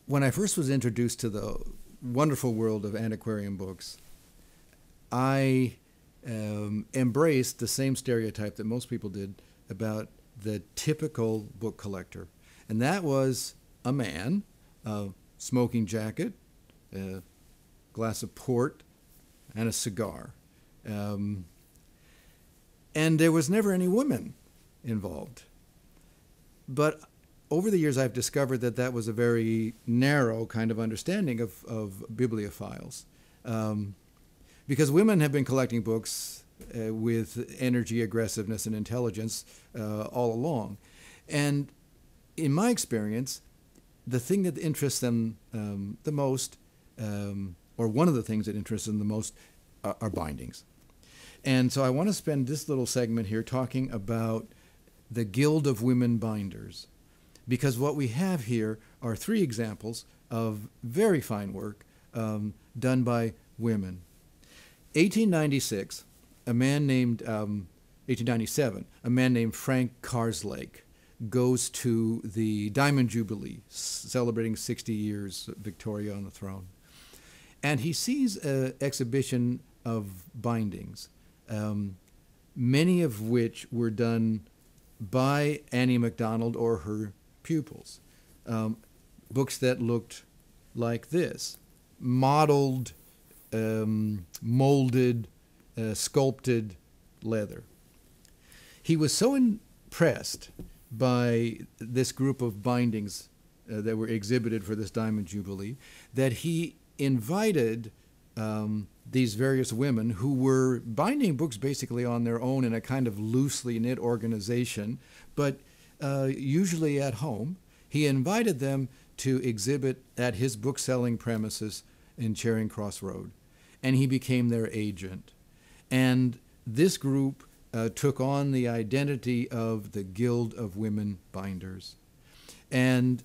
When I first was introduced to the wonderful world of antiquarian books, I embraced the same stereotype that most people did about the typical book collector. And that was a man, a smoking jacket, a glass of port, and a cigar. Um, and there was never any women involved. But over the years, I've discovered that that was a very narrow kind of understanding of bibliophiles. Because women have been collecting books with energy, aggressiveness, and intelligence all along. And in my experience, the thing that interests them the most, or one of the things that interests them the most, are bindings. And so I want to spend this little segment here talking about the Guild of Women Binders, because what we have here are three examples of very fine work done by women. 1896, a man named 1897, a man named Frank Karslake goes to the Diamond Jubilee, celebrating 60 years Victoria on the throne, and he sees an exhibition of bindings, many of which were done by Annie MacDonald or her pupils. Books that looked like this, modeled, molded, sculpted leather. He was so impressed by this group of bindings that were exhibited for this Diamond Jubilee that he invited these various women who were binding books basically on their own in a kind of loosely knit organization, but usually at home. He invited them to exhibit at his book-selling premises in Charing Cross Road, and he became their agent. And this group took on the identity of the Guild of Women Binders. And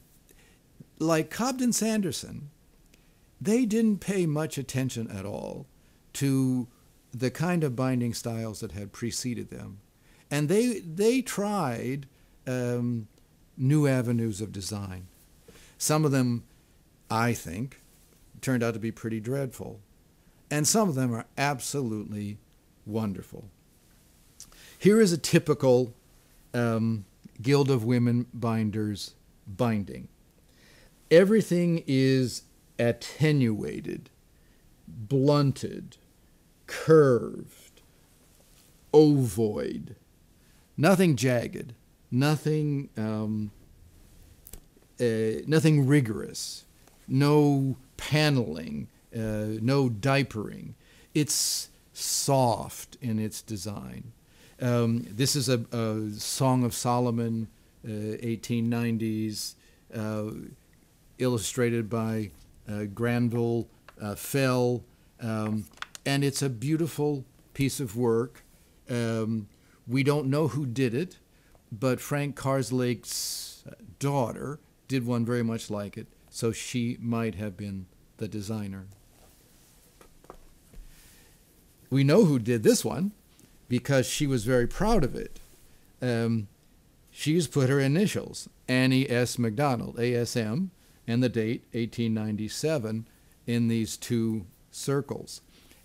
like Cobden Sanderson, they didn't pay much attention at all to the kind of binding styles that had preceded them. And they tried new avenues of design. Some of them, I think, turned out to be pretty dreadful. And some of them are absolutely wonderful. Here is a typical Guild of Women Binders binding. Everything is attenuated, blunted, curved, ovoid, nothing jagged, nothing rigorous, no paneling, no diapering. It's soft in its design. This is a Song of Solomon, 1890s, illustrated by Granville Fell, and it's a beautiful piece of work. We don't know who did it, but Frank Karslake's daughter did one very much like it, so she might have been the designer. We know who did this one because she was very proud of it. She's put her initials, Annie S. MacDonald, ASM, and the date, 1897, in these two circles.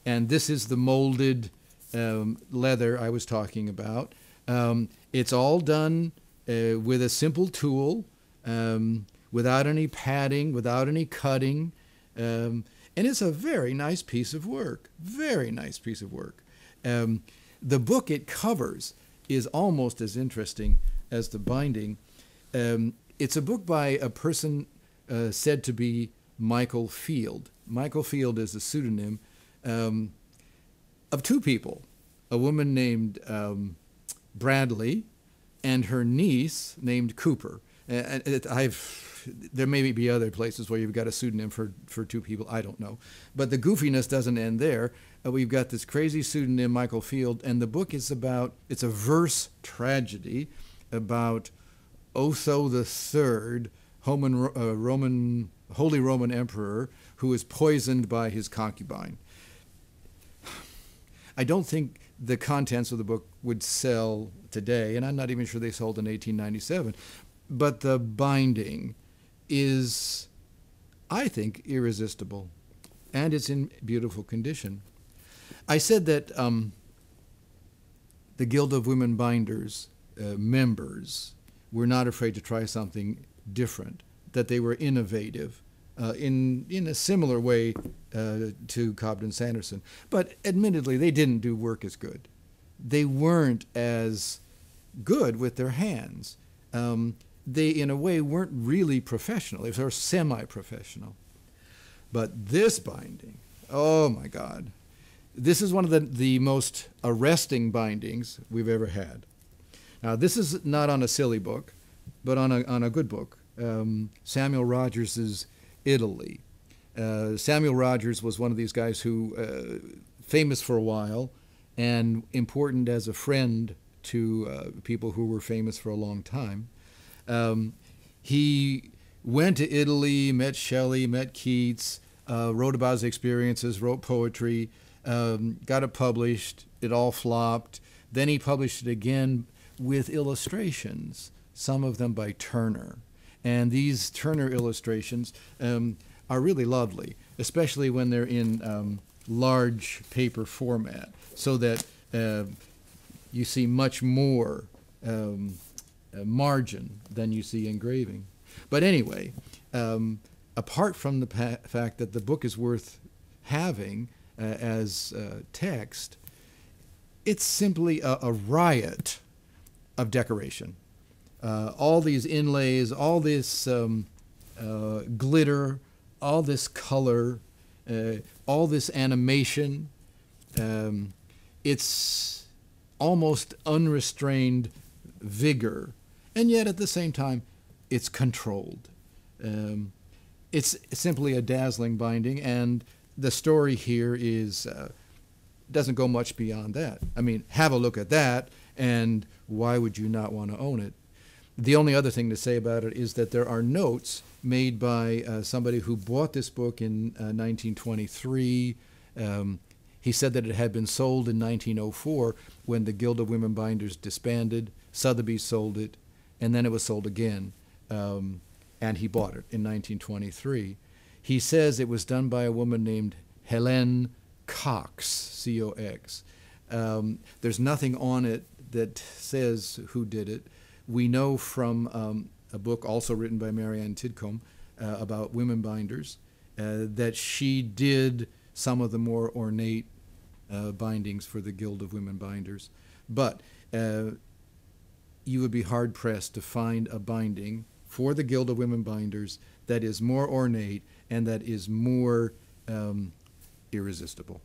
And this is the molded leather I was talking about. It's all done with a simple tool, without any padding, without any cutting. And it's a very nice piece of work, very nice piece of work. The book it covers is almost as interesting as the binding. It's a book by a person said to be Michael Field. Michael Field is a pseudonym of two people, a woman named Bradley and her niece named Cooper. There may be other places where you've got a pseudonym for two people, I don't know. But the goofiness doesn't end there. We've got this crazy pseudonym, Michael Field, and the book is it's a verse tragedy about Otho III, Holy Roman Emperor, who is poisoned by his concubine. I don't think the contents of the book would sell today, and I'm not even sure they sold in 1897, but the binding is I think, irresistible, and it's in beautiful condition. I said that the Guild of Women Binders members were not afraid to try something different, that they were innovative in a similar way to Cobden Sanderson. But admittedly, they didn't do work as good. They weren't as good with their hands. They, in a way, weren't really professional. They were semi-professional. But this binding, oh my God, this is one of the most arresting bindings we've ever had. Now, this is not on a silly book, but on a good book, Samuel Rogers's Italy. Samuel Rogers was one of these guys who, famous for a while and important as a friend to people who were famous for a long time. He went to Italy, met Shelley, met Keats, wrote about his experiences, wrote poetry, got it published. It all flopped. Then he published it again with illustrations, some of them by Turner. And these Turner illustrations are really lovely, especially when they're in large paper format, so that you see much more margin than you see engraving. But anyway, apart from the fact that the book is worth having as text, it's simply a riot of decoration. All these inlays, all this glitter, all this color, all this animation. It's almost unrestrained vigor, and yet at the same time, it's controlled. It's simply a dazzling binding, and the story here is doesn't go much beyond that. I mean, have a look at that, and why would you not want to own it? The only other thing to say about it is that there are notes made by somebody who bought this book in 1923. He said that it had been sold in 1904 when the Guild of Women Binders disbanded. Sotheby's sold it, and then it was sold again, and he bought it in 1923. He says it was done by a woman named Helene Cox, C-O-X. There's nothing on it that says who did it. We know from a book also written by Marianne Tidcombe about women binders that she did some of the more ornate bindings for the Guild of Women Binders. But you would be hard-pressed to find a binding for the Guild of Women Binders that is more ornate and that is more irresistible.